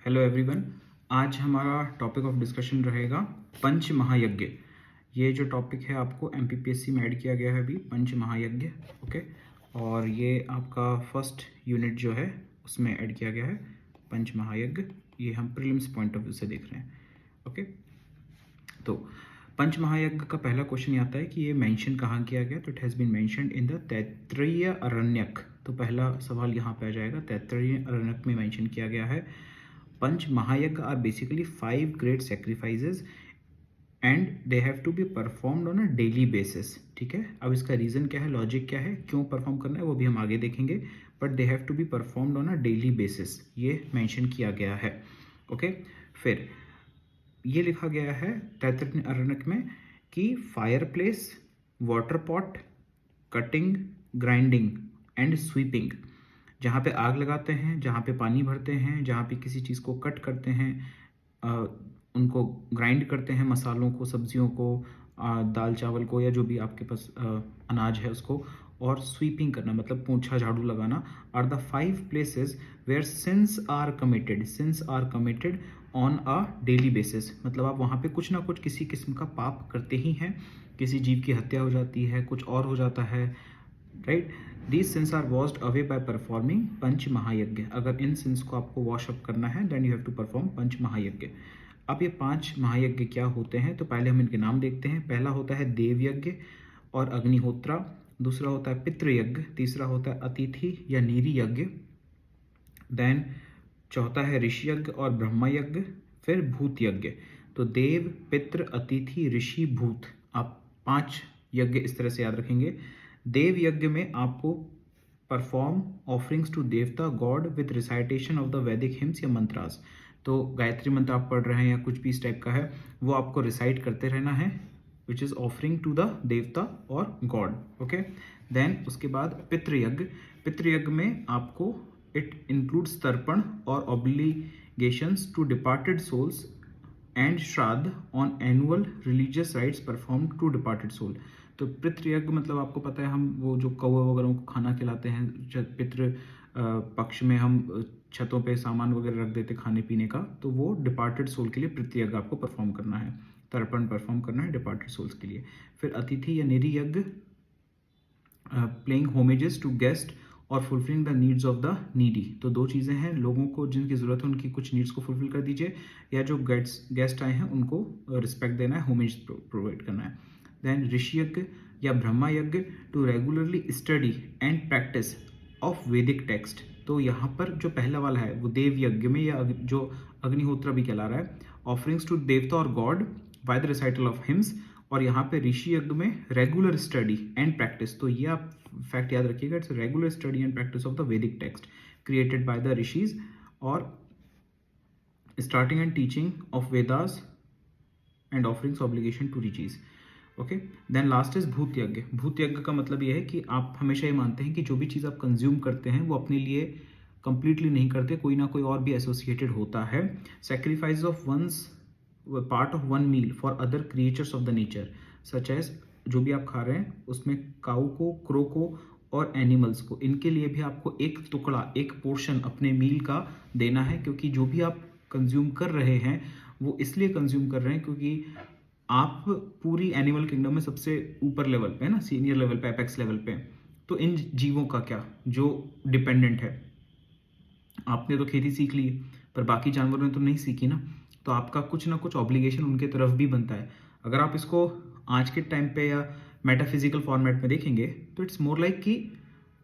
Hello everyone. आज हमारा topic of discussion रहेगा पंच महायज्ञ। ये जो टॉपिक है आपको एमपीपीएससी में ऐड किया गया है अभी, पंच महायज्ञ। ओके, और ये आपका फर्स्ट यूनिट जो है उसमें ऐड किया गया है पंच महायज्ञ। ये हम प्रीलिम्स पॉइंट ऑफ व्यू से देख रहे हैं। ओके, तो पंच महायज्ञ का पहला क्वेश्चन ये आता है कि ये मेंशन कहाँ किया गया। तो it has been mentioned in the Taittiriya Aranyaka. तो पहला सवाल यहाँ पे आ जाएगा, तैत्तिरीय अरण्यक में मेंशन किया गया है। Panch Mahayajna are basically 5 great sacrifices and they have to be performed on a daily basis. ठीक है, अब इसका रीज़न क्या है, लॉजिक क्या है, क्यों परफॉर्म करना है, वो भी हम आगे देखेंगे। But they have to be performed on a daily basis, ये मेंशन किया गया है। ओके, फिर ये लिखा गया है तैत्तिरीय अरण्यक में कि fire place, water pot, cutting, grinding and sweeping, जहाँ पे आग लगाते हैं, जहाँ पे पानी भरते हैं, जहाँ पे किसी चीज़ को कट करते हैं, उनको ग्राइंड करते हैं, मसालों को, सब्जियों को, दाल चावल को, या जो भी आपके पास अनाज है उसको, और स्वीपिंग करना मतलब पोंछा झाड़ू लगाना, are the 5 places where sins are committed on a daily basis. मतलब आप वहाँ पे कुछ ना कुछ किसी किस्म का पाप करते ही हैं, किसी जीव की हत्या हो जाती है, कुछ और हो जाता है, right. These sins are washed away by performing पंच महायज्ञ। अगर इन सिंस को आपको वॉश अप करना है then you have to perform panch mahayajna. अब ये 5 महायज्ञ क्या होते हैं, तो पहले हम इनके नाम देखते हैं। पहला होता है देव यज्ञ और अग्निहोत्रा, दूसरा होता है पितृ यज्ञ, तीसरा होता है अतिथि या नीरि यज्ञ, देन चौथा है ऋषि यज्ञ और ब्रह्म यज्ञ, फिर भूत यज्ञ। तो देव, पितृ, अतिथि, ऋषि, भूत, आप 5 यज्ञ इस तरह से याद रखेंगे। देव यज्ञ में आपको परफॉर्म ऑफरिंग्स टू देवता God with recitation of the वैदिक हिम्स या मंत्रास। तो गायत्री मंत्र आप पढ़ रहे हैं या कुछ भी इस टाइप का है, वो आपको रिसाइट करते रहना है, which is offering to the devta और गॉड। ओके, देन उसके बाद पितृयज्ञ में आपको इट इंक्लूड्स तर्पण और obligations to departed souls and shraddh on annual religious rites perform to departed soul. तो पितृयज्ञ मतलब आपको पता है, हम वो जो कौवे वगैरह को खाना खिलाते हैं, पितृ पक्ष में हम छतों पे सामान वगैरह रख देते खाने पीने का, तो वो डिपार्टेड सोल के लिए पितृयज्ञ आपको परफॉर्म करना है, तर्पण परफॉर्म करना है डिपार्टेड सोल्स के लिए। फिर अतिथि या निरी यज्ञ, प्लेइंग होमेजेस टू गेस्ट और fulfilling the needs of the needy. तो 2 चीज़ें हैं, लोगों को जिनकी ज़रूरत है उनकी कुछ नीड्स को फुलफिल कर दीजिए, या जो गेस्ट आए हैं उनको रिस्पेक्ट देना है, होमेज प्रोवाइड करना है। देन ऋषि यज्ञ या Brahma Yajna, to regularly study and practice of Vedic text. तो यहाँ पर जो पहला वाला है वो देव यज्ञ में, या जो अग्निहोत्र भी कहला रहा है, ऑफरिंग्स टू देवता और God by the recital of hymns, और यहाँ पे ऋषि यज्ञ में रेगुलर स्टडी एंड प्रैक्टिस। तो ये आप फैक्ट याद रखिएगा, it's regular study and practice of the Vedic text created by the rishis, और starting and teaching of Vedas and offerings obligation to rishis. Okay, then last is bhoot yajna. भूत यज्ञ का मतलब यह है कि आप हमेशा ये मानते हैं कि जो भी चीज़ आप कंज्यूम करते हैं वो अपने लिए कंप्लीटली नहीं करते, कोई ना कोई और भी एसोसिएटेड होता है। Sacrifice of one's part of one meal for other creatures of the nature, such as जो भी आप खा रहे हैं उसमें काऊ को, क्रो को और एनिमल्स को, इनके लिए भी आपको एक टुकड़ा, एक पोर्शन अपने मील का देना है, क्योंकि जो भी आप कंज्यूम कर रहे हैं वो इसलिए कंज्यूम कर रहे हैं क्योंकि आप पूरी एनिमल किंगडम में सबसे ऊपर लेवल पे है ना, सीनियर लेवल पे, एपेक्स लेवल पे। तो इन जीवों का क्या जो डिपेंडेंट है, आपने तो खेती सीख ली पर बाकी जानवरों ने तो नहीं सीखी ना, तो आपका कुछ ना कुछ ऑब्लिगेशन उनके तरफ भी बनता है। अगर आप इसको आज के टाइम पे या मेटाफिजिकल फॉर्मेट में देखेंगे तो इट्स मोर लाइक कि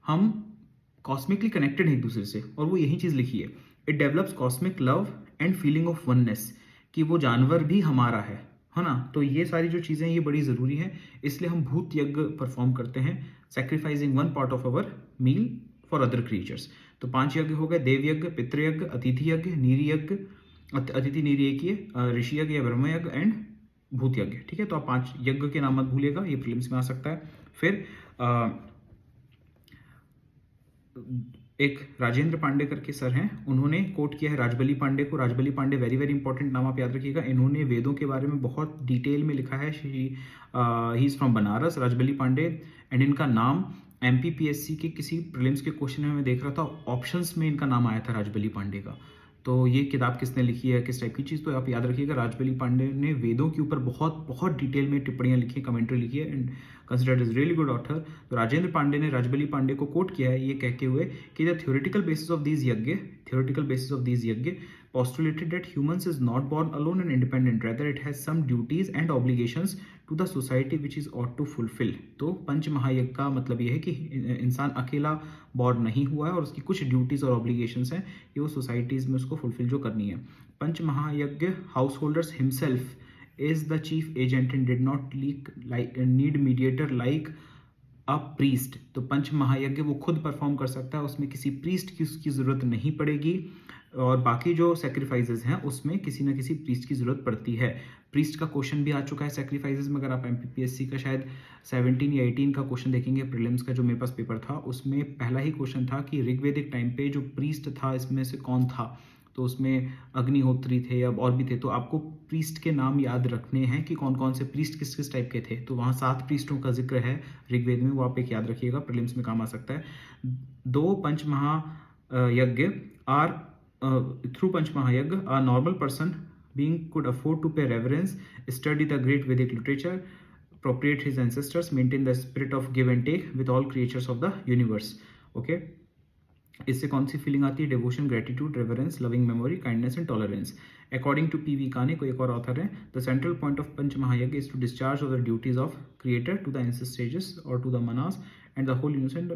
हम कॉस्मिकली कनेक्टेड हैं एक दूसरे से, और वो यही चीज़ लिखी है, it develops cosmic love and feeling of oneness, कि वो जानवर भी हमारा है ना। तो ये सारी जो चीज़ें ये बड़ी ज़रूरी हैं, इसलिए हम भूत यज्ञ परफॉर्म करते हैं, sacrificing one part of our meal for other creatures. तो 5 यज्ञ हो गए, देव यज्ञ, पितृयज्ञ, अतिथि यज्ञ, नीरि यज्ञ, अतिथि नीरि एक ही है, ऋषि यज्ञ या ब्रह्म यज्ञ एंड भूत यज्ञ। ठीक है, तो आप 5 यज्ञ के नाम मत भूलिएगा, ये प्रीलिम्स में आ सकता है। फिर एक राजेंद्र पांडे करके सर हैं, उन्होंने कोट किया है राजबली पांडे को। Rajbali Pandey very very important नाम, आप याद रखिएगा। इन्होंने वेदों के बारे में बहुत डिटेल में लिखा है। He is from Banaras, Rajbali Pandey, and इनका नाम एमपीपीएससी के किसी प्रीलिम्स के क्वेश्चन में मैं देख रहा था, ऑप्शंस में इनका नाम आया था राजबली पांडे का। तो ये किताब किसने लिखी है, किस टाइप की चीज़, तो आप याद रखिएगा राजबली पांडे ने वेदों के ऊपर बहुत बहुत डिटेल में टिप्पणियाँ लिखी, कमेंट्री लिखी है and considered is really good author. तो राजेंद्र पांडे ने राजबली पांडे को कोट किया है ये कहते हुए कि the theoretical basis of these यज्ञ postulated that humans is not born alone and independent, rather it has some duties and obligations to the society which is ought to fulfill। तो पंच महायज्ञ का मतलब यह है कि इंसान अकेला बॉर्न नहीं हुआ है और उसकी कुछ ड्यूटीज और ऑब्लिगेशंस हैं कि वो सोसाइटीज में उसको फुलफिल जो करनी है। पंच महायज्ञ house holders himself is the chief agent and did not need mediator like a priest. तो पंच महायज्ञ वो खुद परफॉर्म कर सकता है, उसमें किसी प्रीस्ट की उसकी ज़रूरत नहीं पड़ेगी, और बाकी जो सेक्रीफाइसेस हैं उसमें किसी ना किसी प्रीस्ट की ज़रूरत पड़ती है। प्रीस्ट का क्वेश्चन भी आ चुका है सेक्रीफाइसेस में, अगर आप एमपीपीएससी का शायद 17 या 18 का क्वेश्चन देखेंगे प्रीलिम्स का जो मेरे पास पेपर था, उसमें पहला ही क्वेश्चन था कि ऋग्वेदिक टाइम पे जो प्रीस्ट था इसमें से कौन था, तो उसमें अग्निहोत्री थे या और भी थे, तो आपको प्रीस्ट के नाम याद रखने हैं कि कौन कौन से प्रीस्ट किस किस टाइप के थे। तो वहाँ 7 प्रीस्टों का जिक्र है ऋग्वेद में, वो आप एक याद रखिएगा, प्रीलिम्स में काम आ सकता है। 2 पंच Mahayajna are through Panch Mahayagya, a normal person being could afford to pay reverence, study the great Vedic literature, appropriate his ancestors, maintain the spirit of give and take with all creatures of the universe। Okay, इससे कौन सी फीलिंग आती है? Devotion, gratitude, reverence, loving memory, kindness and tolerance. According to P V Kane, कोई एक और author है, the central point of panch mahayajna is to discharge of the duties of creator to the ancestors और to the manes and the whole universe and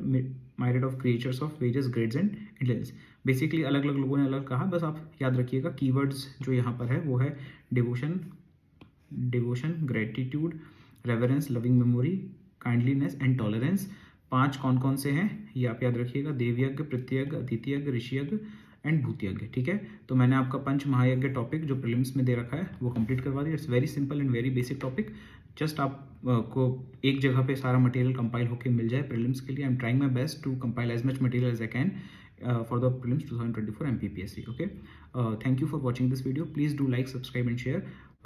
myriad of creatures of various grades and intelligence। Basically अलग अलग लोगों ने अलग कहा, बस आप याद रखिएगा कीवर्ड्स जो यहाँ पर है वो है devotion, gratitude, reverence, loving memory, kindliness and tolerance. 5 कौन कौन से हैं ये आप याद रखिएगा, देवयज्ञ, प्रत्ययज्ञ, अतिथि ऋषियज्ञ एंड भूतयज्ञ। ठीक है, तो मैंने आपका पंच महायज्ञ टॉपिक जो प्रीलिम्स में दे रखा है वो कंप्लीट करवा दिया। It's very simple and very basic topic, just आपको एक जगह पे सारा मटेरियल कंपाइल होकर मिल जाए प्रीलिम्स के लिए। I'm trying my best to compile as much material as I can for the prelims 2024 MPPSC। Okay, thank you for watching this video. Please do like, subscribe and share